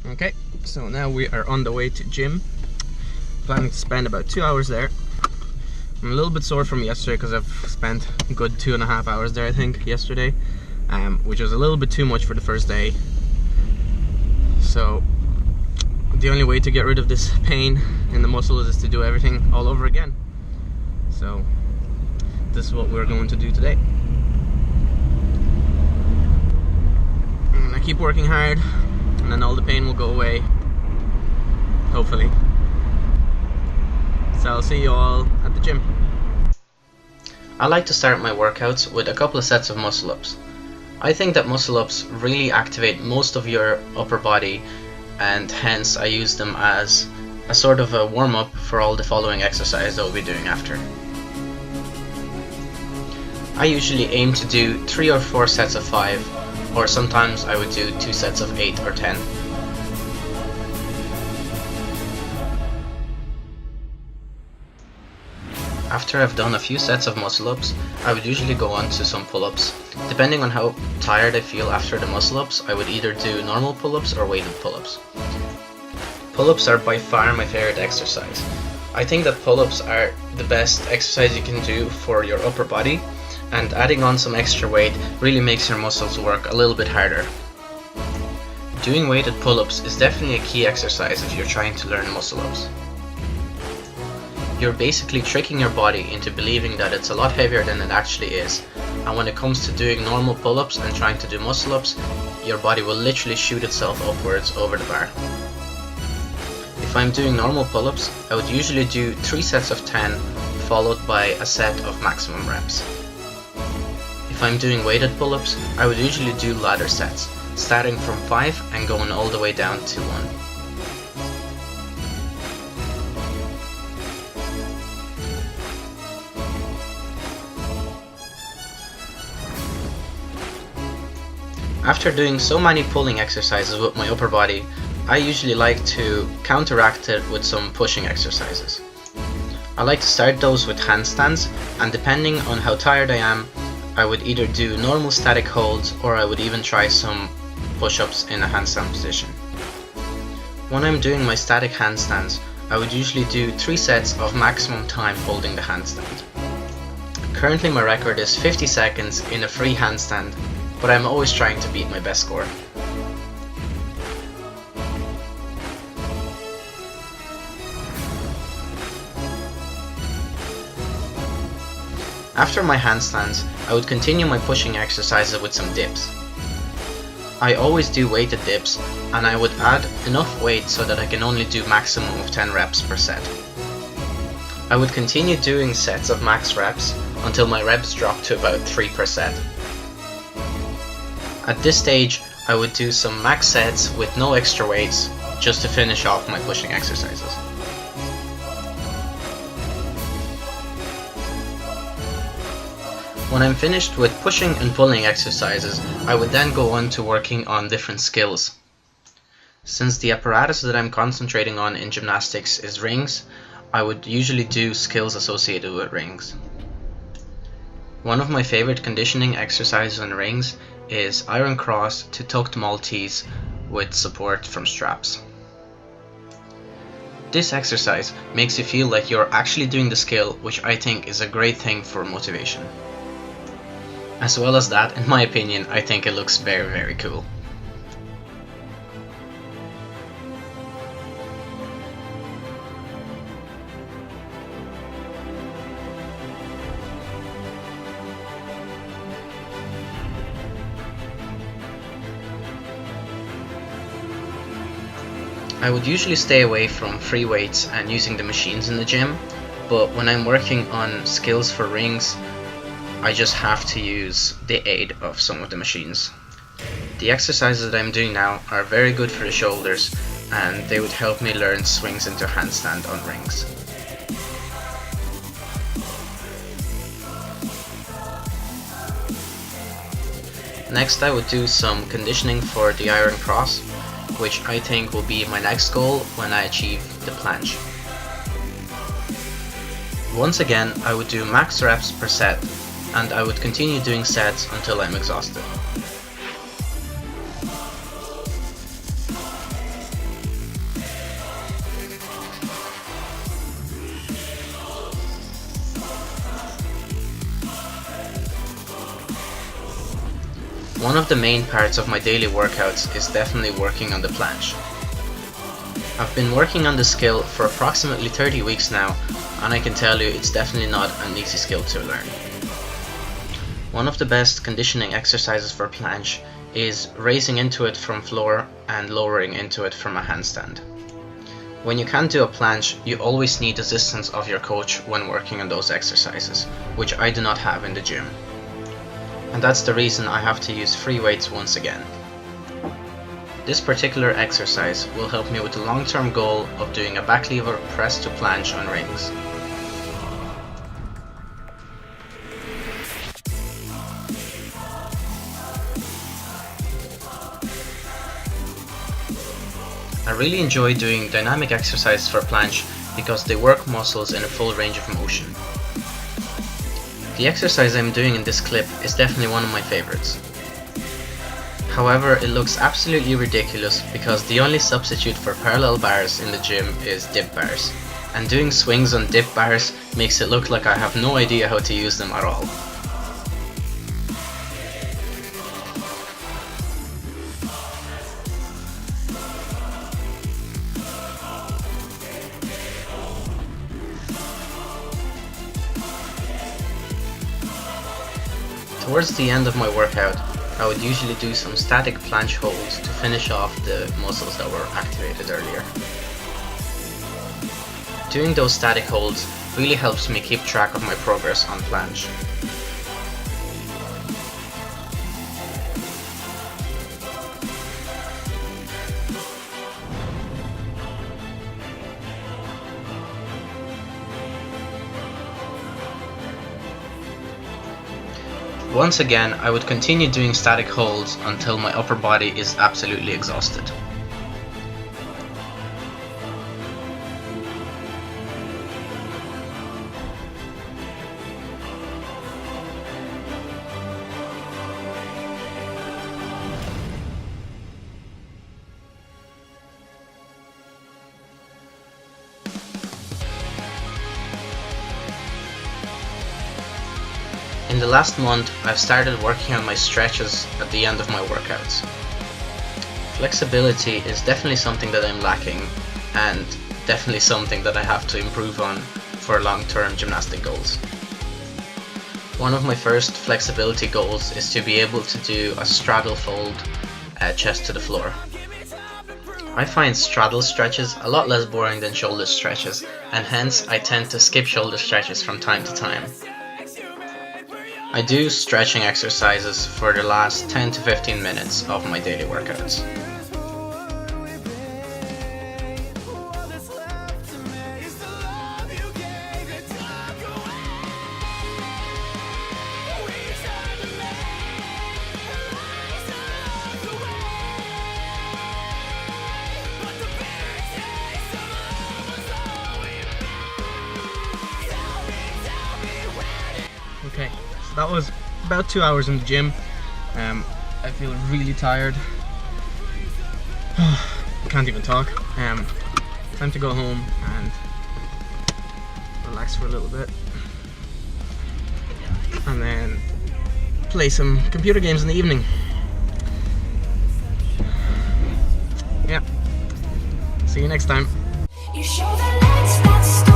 Okay, so now we are on the way to gym. Planning to spend about 2 hours there. I'm a little bit sore from yesterday because I've spent a good 2.5 hours there, I think, yesterday, which was a little bit too much for the first day. So the only way to get rid of this pain in the muscles is to do everything all over again. So this is what we're going to do today. I'm gonna keep working hard, and then all the pain will go away, hopefully. So I'll see you all at the gym. I like to start my workouts with a couple of sets of muscle ups. I think that muscle ups really activate most of your upper body, and hence I use them as a sort of a warm-up for all the following exercises that we'll be doing after. I usually aim to do 3 or 4 sets of 5, or sometimes I would do 2 sets of 8 or 10. After I've done a few sets of muscle ups, I would usually go on to some pull-ups. Depending on how tired I feel after the muscle ups, I would either do normal pull-ups or weighted pull-ups. Pull-ups are by far my favorite exercise. I think that pull-ups are the best exercise you can do for your upper body, and adding on some extra weight really makes your muscles work a little bit harder. Doing weighted pull-ups is definitely a key exercise if you're trying to learn muscle ups. You're basically tricking your body into believing that it's a lot heavier than it actually is, and when it comes to doing normal pull-ups and trying to do muscle ups, your body will literally shoot itself upwards over the bar. If I'm doing normal pull-ups, I would usually do 3 sets of 10 followed by a set of maximum reps. If I'm doing weighted pull-ups, I would usually do ladder sets, starting from 5 and going all the way down to 1. After doing so many pulling exercises with my upper body, I usually like to counteract it with some pushing exercises. I like to start those with handstands, and depending on how tired I am, I would either do normal static holds or I would even try some push-ups in a handstand position. When I'm doing my static handstands, I would usually do 3 sets of maximum time holding the handstand. Currently my record is 50 seconds in a free handstand, but I'm always trying to beat my best score. After my handstands, I would continue my pushing exercises with some dips. I always do weighted dips, and I would add enough weight so that I can only do maximum of 10 reps per set. I would continue doing sets of max reps until my reps drop to about 3 per set. At this stage, I would do some max sets with no extra weights, just to finish off my pushing exercises. When I'm finished with pushing and pulling exercises, I would then go on to working on different skills. Since the apparatus that I'm concentrating on in gymnastics is rings, I would usually do skills associated with rings. One of my favorite conditioning exercises on rings is iron cross to tucked Maltese with support from straps. This exercise makes you feel like you're actually doing the skill, which I think is a great thing for motivation. As well as that, in my opinion, I think it looks very, very cool. I would usually stay away from free weights and using the machines in the gym, but when I'm working on skills for rings, I just have to use the aid of some of the machines. The exercises that I'm doing now are very good for the shoulders, and they would help me learn swings into handstand on rings. Next I would do some conditioning for the iron cross, which I think will be my next goal when I achieve the planche. Once again, I would do max reps per set, and I would continue doing sets until I'm exhausted. One of the main parts of my daily workouts is definitely working on the planche. I've been working on the skill for approximately 30 weeks now, and I can tell you it's definitely not an easy skill to learn. One of the best conditioning exercises for planche is raising into it from floor and lowering into it from a handstand. When you can't do a planche, you always need assistance of your coach when working on those exercises, which I do not have in the gym. And that's the reason I have to use free weights once again. This particular exercise will help me with the long-term goal of doing a back lever press to planche on rings. I really enjoy doing dynamic exercises for planche because they work muscles in a full range of motion. The exercise I'm doing in this clip is definitely one of my favorites. However, it looks absolutely ridiculous because the only substitute for parallel bars in the gym is dip bars, and doing swings on dip bars makes it look like I have no idea how to use them at all. Towards the end of my workout, I would usually do some static planche holds to finish off the muscles that were activated earlier. Doing those static holds really helps me keep track of my progress on planche. Once again, I would continue doing static holds until my upper body is absolutely exhausted. In the last month, I've started working on my stretches at the end of my workouts. Flexibility is definitely something that I'm lacking, and definitely something that I have to improve on for long-term gymnastic goals. One of my first flexibility goals is to be able to do a straddle fold chest to the floor. I find straddle stretches a lot less boring than shoulder stretches, and hence I tend to skip shoulder stretches from time to time. I do stretching exercises for the last 10 to 15 minutes of my daily workouts. Okay, so that was about 2 hours in the gym. I feel really tired. Can't even talk. Time to go home and relax for a little bit, and then play some computer games in the evening. Yeah. See you next time. You show the lights that